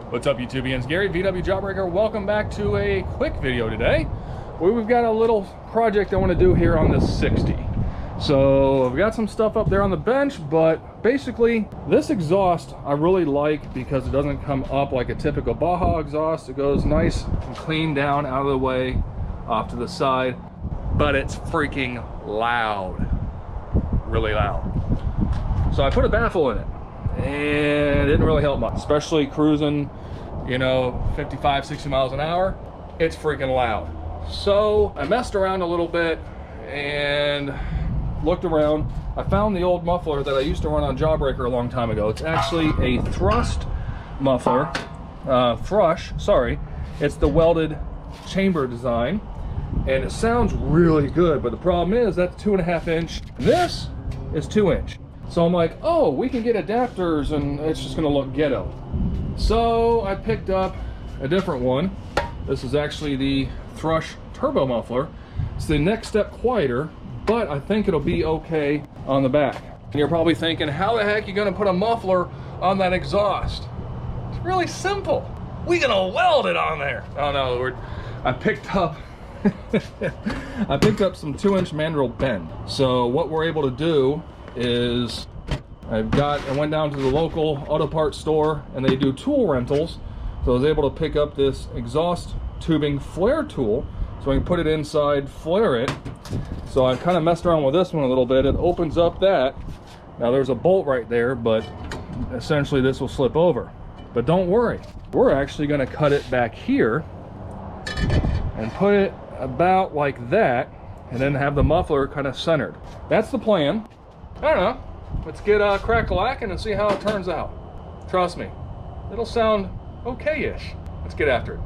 What's up, YouTubians? Gary, VW Jawbreaker. Welcome back to a quick video today where we've got a little project I want to do here on this Sickxty. So I've got some stuff up there on the bench, but basically this exhaust I really like because it doesn't come up like a typical Baja exhaust. It goes nice and clean down out of the way off to the side, but it's freaking loud, really loud. So I put a baffle in it and it didn't really help much, especially cruising, you know, 55, 60 miles an hour. It's freaking loud. So I messed around a little bit and looked around. I found the old muffler that I used to run on Jawbreaker a long time ago. It's actually a thrust muffler, Thrush, sorry. It's the welded chamber design, and it sounds really good, but the problem is that's 2.5 inch. This is 2 inch. So I'm like, oh, we can get adapters and it's just gonna look ghetto. So I picked up a different one. This is actually the Thrush turbo muffler. It's the next step quieter, but I think it'll be okay on the back. And you're probably thinking, how the heck are you gonna put a muffler on that exhaust? It's really simple. We're gonna weld it on there. Oh no, I picked up I picked up some 2-inch mandrel bend. So what we're able to do is I went down to the local auto parts store and they do tool rentals. So I was able to pick up this exhaust tubing flare tool so I can put it inside, flare it. So I kind of messed around with this one a little bit. It opens up that. Now there's a bolt right there, but essentially this will slip over. But don't worry, we're actually going to cut it back here and put it about like that, and then have the muffler kind of centered. That's the plan. I don't know. Let's get crack-a-lackin' and see how it turns out. Trust me, it'll sound okay-ish. Let's get after it.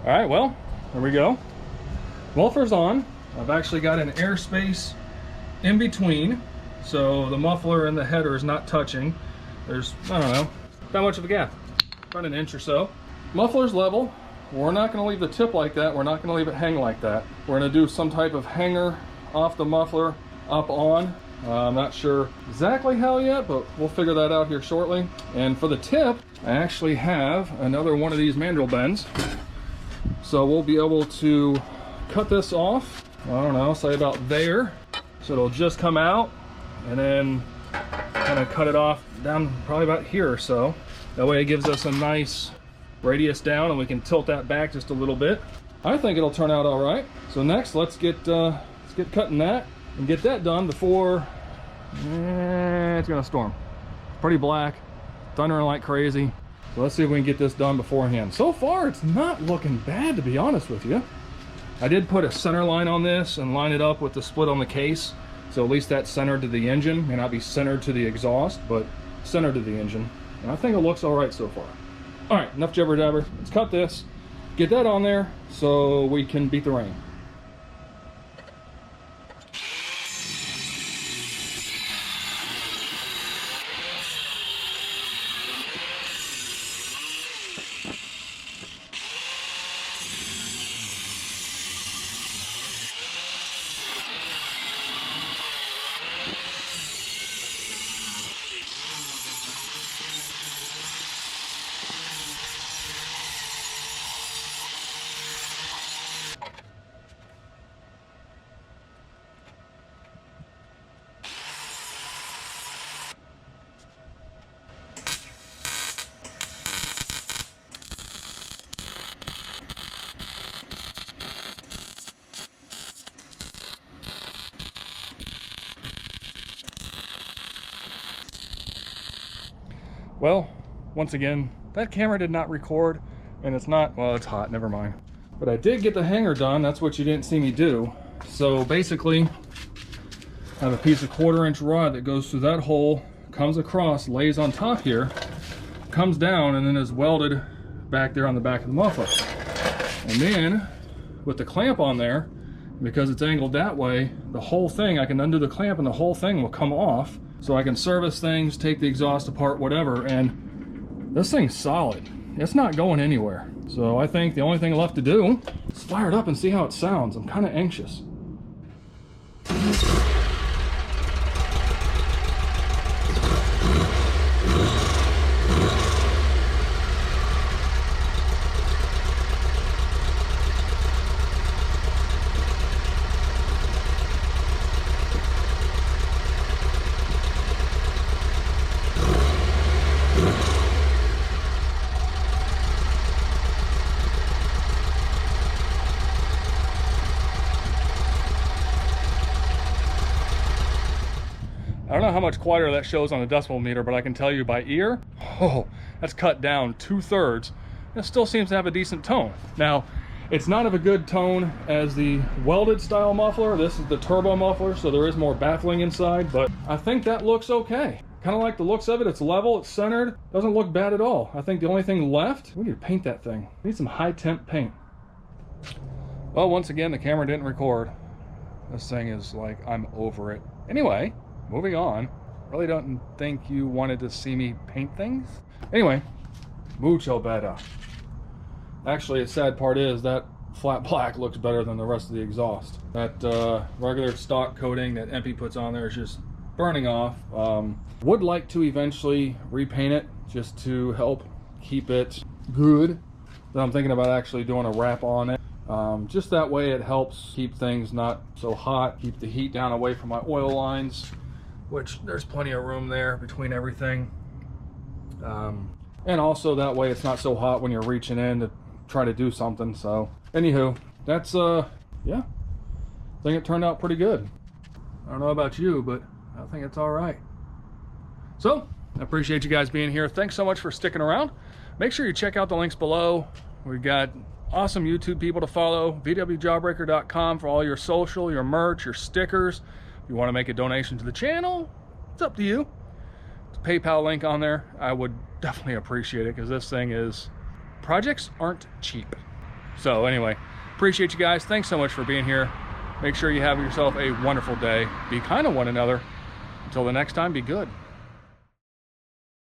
All right, well, there we go. Muffler's on. I've actually got an airspace in between, so the muffler and the header is not touching. There's, I don't know, not much of a gap, about an inch or so. Muffler's level. We're not going to leave the tip like that. We're not going to leave it hang like that. We're going to do some type of hanger off the muffler up on. I'm not sure exactly how yet, but we'll figure that out here shortly. And for the tip, I actually have another one of these mandrel bends. So we'll be able to cut this off, I don't know, say about there. So it'll just come out, and then kind of cut it off down probably about here or so. That way it gives us a nice radius down, and we can tilt that back just a little bit. I think it'll turn out all right. So next, let's get cutting that and get that done before it's gonna storm. It's pretty black, thundering like crazy. So let's see if we can get this done beforehand. So far, it's not looking bad, to be honest with you. I did put a center line on this and line it up with the split on the case, so at least that's centered to the engine. May not be centered to the exhaust, but centered to the engine. And I think it looks all right so far. All right, enough jibber jabber. Let's cut this, get that on there so we can beat the rain. Well, once again, that camera did not record, and it's not, well, it's hot, never mind. But I did get the hanger done. That's what you didn't see me do. So basically, I have a piece of 1/4-inch rod that goes through that hole, comes across, lays on top here, comes down, and then is welded back there on the back of the muffler. And then, with the clamp on there, because it's angled that way, the whole thing, I can undo the clamp and the whole thing will come off. So I can service things, take the exhaust apart, whatever, and this thing's solid. It's not going anywhere. So I think the only thing left to do is fire it up and see how it sounds. I'm kind of anxious. I don't know how much quieter that shows on the decibel meter, but I can tell you by ear, oh, that's cut down 2/3. It still seems to have a decent tone. Now, it's not of a good tone as the welded style muffler. This is the turbo muffler, so there is more baffling inside, but I think that looks okay. Kind of like the looks of it. It's level, it's centered, doesn't look bad at all. I think the only thing left, we need to paint that thing. We need some high temp paint. Well, once again, the camera didn't record. This thing is like, I'm over it. Anyway, moving on. Really don't think you wanted to see me paint things. Anyway, mucho better. Actually, the sad part is that flat black looks better than the rest of the exhaust. That regular stock coating that MP puts on there is just burning off. Would like to eventually repaint it just to help keep it good. Then I'm thinking about actually doing a wrap on it. Just that way it helps keep things not so hot, keep the heat down away from my oil lines, which there's plenty of room there between everything. And also that way it's not so hot when you're reaching in to try to do something. So anywho, that's yeah, I think it turned out pretty good. I don't know about you, but I think it's all right. So I appreciate you guys being here. Thanks so much for sticking around. Make sure you check out the links below. We've got awesome YouTube people to follow. VWJawbreaker.com for all your social, your merch, your stickers. If you want to make a donation to the channel, it's up to you. There's a PayPal link on there. I would definitely appreciate it because this thing is, projects aren't cheap. So anyway, appreciate you guys. Thanks so much for being here. Make sure you have yourself a wonderful day. Be kind to one another. Until the next time, be good.